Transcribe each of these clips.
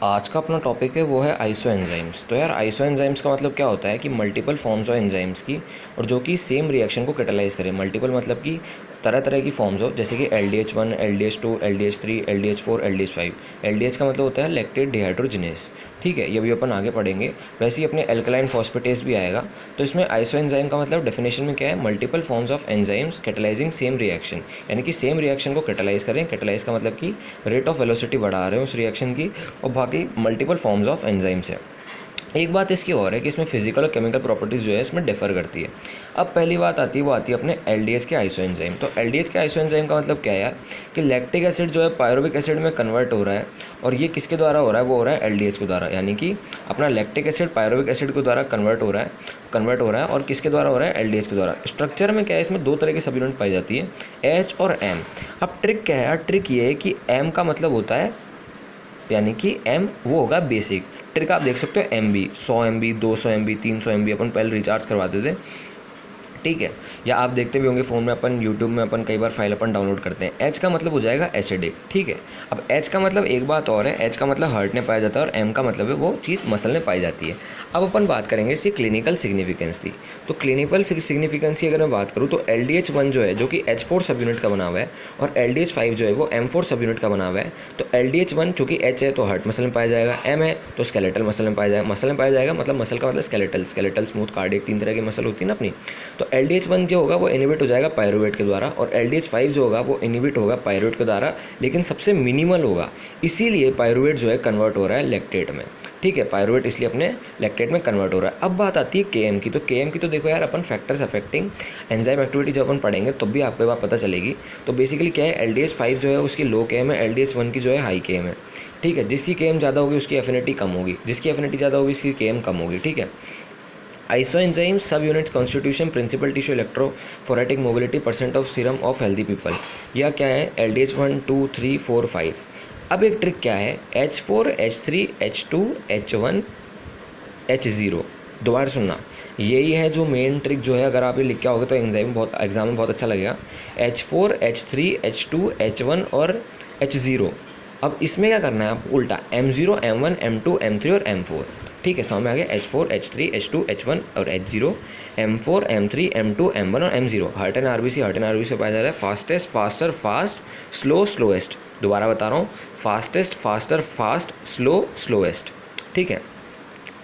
आज का अपना टॉपिक है वो है आइसो एंजाइम्स। तो यार आइसो एंजाइम्स का मतलब क्या होता है कि मल्टीपल फॉर्म्स ऑफ एंजाइम्स की और जो कि सेम रिएक्शन को कैटालाइज करें। मल्टीपल मतलब कि तरह तरह की फॉर्म्स हो, जैसे कि LDH1, LDH2, LDH3, LDH4, LDH5। LDH का मतलब होता है लैक्टेट डिहाइड्रोजिनेस। ठीक है, ये भी अपन आगे पढ़ेंगे। वैसे ही अपने एल्कलाइन फॉस्फेटेस भी आएगा। तो इसमें आइसो एंजाइम का मतलब डेफिनेशन में क्या है, multiple forms of enzymes catalysing same reaction, यानी कि सेम रिएक्शन को कैटालाइज करें। कैटालाइज का मतलब कि रेट ऑफ वेलोसिटी बढ़ा रहे हैं उस रिएक्शन की, और बाकी मल्टीपल फॉर्म्स ऑफ एंजाइम्स है। एक बात इसकी और है कि इसमें फिजिकल और केमिकल प्रॉपर्टीज़ जो है इसमें डिफर करती है। अब पहली बात आती है, वो आती है अपने LDH के आइसो एंजाइम। तो LDH के आइसो एंजाइम का मतलब क्या है यार, कि लैक्टिक एसिड जो है पायरुविक एसिड में कन्वर्ट हो रहा है, और ये किसके द्वारा हो रहा है, वो हो रहा है LDH के द्वारा। यानी कि अपना लैक्टिक एसिड पायरुविक एसिड के द्वारा कन्वर्ट हो रहा है और किसके द्वारा हो रहा है, LDH के द्वारा। स्ट्रक्चर में क्या है, इसमें दो तरह की सब यूनिट पाई जाती है, H और M। अब ट्रिक क्या है यार, ट्रिक ये है कि M का मतलब होता है, यानी कि M वो होगा बेसिक। ट्रिक आप देख सकते हो, MB 100 MB 200 MB 300 MB अपन पहले रिचार्ज करवाते थे, ठीक है। या आप देखते भी होंगे फ़ोन में, अपन यूट्यूब में अपन कई बार फाइल अपन डाउनलोड करते हैं। H का मतलब हो जाएगा एसिडिक, ठीक है। अब H का मतलब एक बात और है, H का मतलब हार्ट में पाया जाता है, और M का मतलब है वो चीज़ मसल में पाई जाती है। अब अपन बात करेंगे इसकी क्लिनिकल सिग्निफिकेंस थी। तो क्लिनिकल सिग्निफिकेंस की अगर मैं बात करूँ तो LDH1 जो है, जो कि H4 सब यूनिट का बना हुआ है, और LDH5 जो है वो M4 सब यूनिट का बना हुआ है। तो LDH1 चूँकि H है तो हार्ट मसल में पाया जाएगा, M है तो स्केलेटल मसल में पाया जाएगा। मसल में पाया जाएगा मतलब मसल का मतलब स्केलेटल, स्मूथ, कार्डियक, तीन तरह की मसल होती है ना अपनी। तो LDH1 जो होगा वो इनहिबिट हो जाएगा पायरुवेट के द्वारा, और LDH5 जो होगा वो इनहिबिट होगा पायरुवेट के द्वारा, लेकिन सबसे मिनिमल होगा। इसीलिए पायरुवेट जो है कन्वर्ट हो रहा है लैक्टेट में, ठीक है। पायरुवेट इसलिए अपने लैक्टेट में कन्वर्ट हो रहा है। अब बात आती है KM की। तो KM की तो देखो यार, अपन फैक्टर्स अफेक्टिंग एंजाइम एक्टिविटी जब अपन पढ़ेंगे तब भी आपको बात पता चलेगी। तो बेसिकली क्या है, LDH5 जो है उसकी लो KM है, LDH1 की जो है हाई KM है, ठीक है। जिसकी KM ज़्यादा होगी उसकी एफिनिटी कम होगी, जिसकी एफिनिटी ज़्यादा होगी उसकी KM कम होगी, ठीक है। Isoenzyme subunits constitution principal tissue electrophoretic mobility percent of serum of healthy people. यह क्या है, LDH1 2 3 4 5। अब एक ट्रिक क्या है, H4 H3 H2 H1 H0। दोबारा सुनना, यही है जो मेन ट्रिक जो है, अगर आप ये लिख के आओगे तो एग्जाम में बहुत अच्छा लगेगा। H4 H3 H2 H1 और H0। अब इसमें क्या करना है आपको, उल्टा M0 M1 M2 M3 और M4, ठीक है। समझ में आ गया, H4 H3 H2 H1 और H0, M4 M3 M2 M1 और M0। हार्ट एंड RBC पाया जा रहा है fastest, faster, fast, slow, slowest. दोबारा बता रहा हूँ, fastest, faster, fast, slow, slowest, ठीक है।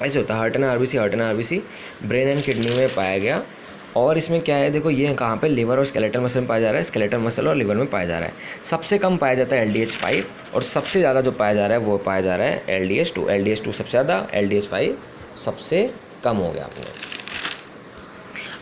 ऐसे होता है heart and RBC brain and kidney में पाया गया। और इसमें क्या है, देखो ये कहाँ पे, लिवर और स्केलेटल मसल में पाया जा रहा है, स्केलेटल मसल और लिवर में पाया जा रहा है। सबसे कम पाया जाता है LDH5, और सबसे ज़्यादा जो पाया जा रहा है वो पाया जा रहा है LDH2 सबसे ज़्यादा, LDH5 सबसे कम हो गया आपने।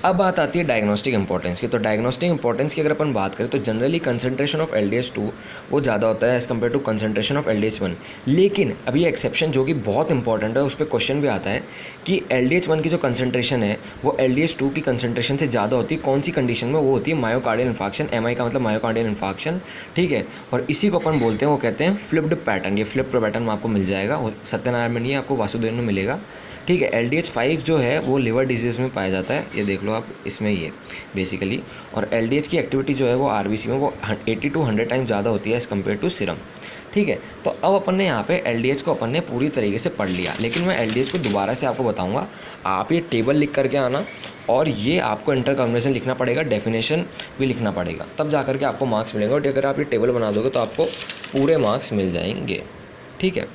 अब बात आती है डायग्नोस्टिक इंपॉर्टेंस की। तो डायग्नोस्टिक इंपॉर्टेंस की अगर अपन बात करें तो जनरली कंसंट्रेशन ऑफ LDH2 वो ज़्यादा होता है as compare to concentration of LDH1। लेकिन अभी एक्सेप्शन जो कि बहुत इंपॉर्टेंट है, उस पर क्वेश्चन भी आता है कि LDH1 की जो कंसंट्रेशन है वो LDH2 की कंसंट्रेशन से ज़्यादा होती है। कौन सी कंडीशन में, वो होती है मायोकार्डियल इन्फार्क्शन। MI का मतलब मायोकार्डियल इन्फार्क्शन, ठीक है। और इसी को अपन बोलते हैं, वो कहते हैं फ्लिप्ड पैटर्न। ये फ्लिप्ड पैटर्न आपको मिल जाएगा, सत्यनारायण में नहीं है, आपको वासुदेव में मिलेगा, ठीक है। LDH5 जो है वो लिवर डिजीज़ में पाया जाता है, ये देख लो आप इसमें, ये बेसिकली। और LDH की एक्टिविटी जो है वो RBC में वो 80 to 100 टाइम्स ज़्यादा होती है एज़ कम्पेयर टू सीरम, ठीक है। तो अब अपन ने यहाँ पे LDH को अपन ने पूरी तरीके से पढ़ लिया, लेकिन मैं LDH को दोबारा से आपको बताऊँगा। आप ये टेबल लिख करके आना, और ये आपको इंटर कॉम्बिनेशन लिखना पड़ेगा, डेफिनेशन भी लिखना पड़ेगा, तब जा करके आपको मार्क्स मिलेंगे। और अगर आप ये टेबल बना दोगे तो आपको पूरे मार्क्स मिल जाएंगे, ठीक है।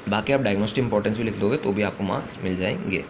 बाकी आप डायग्नोस्टिक इंपॉर्टेंस भी लिख दोगे तो भी आपको मार्क्स मिल जाएंगे।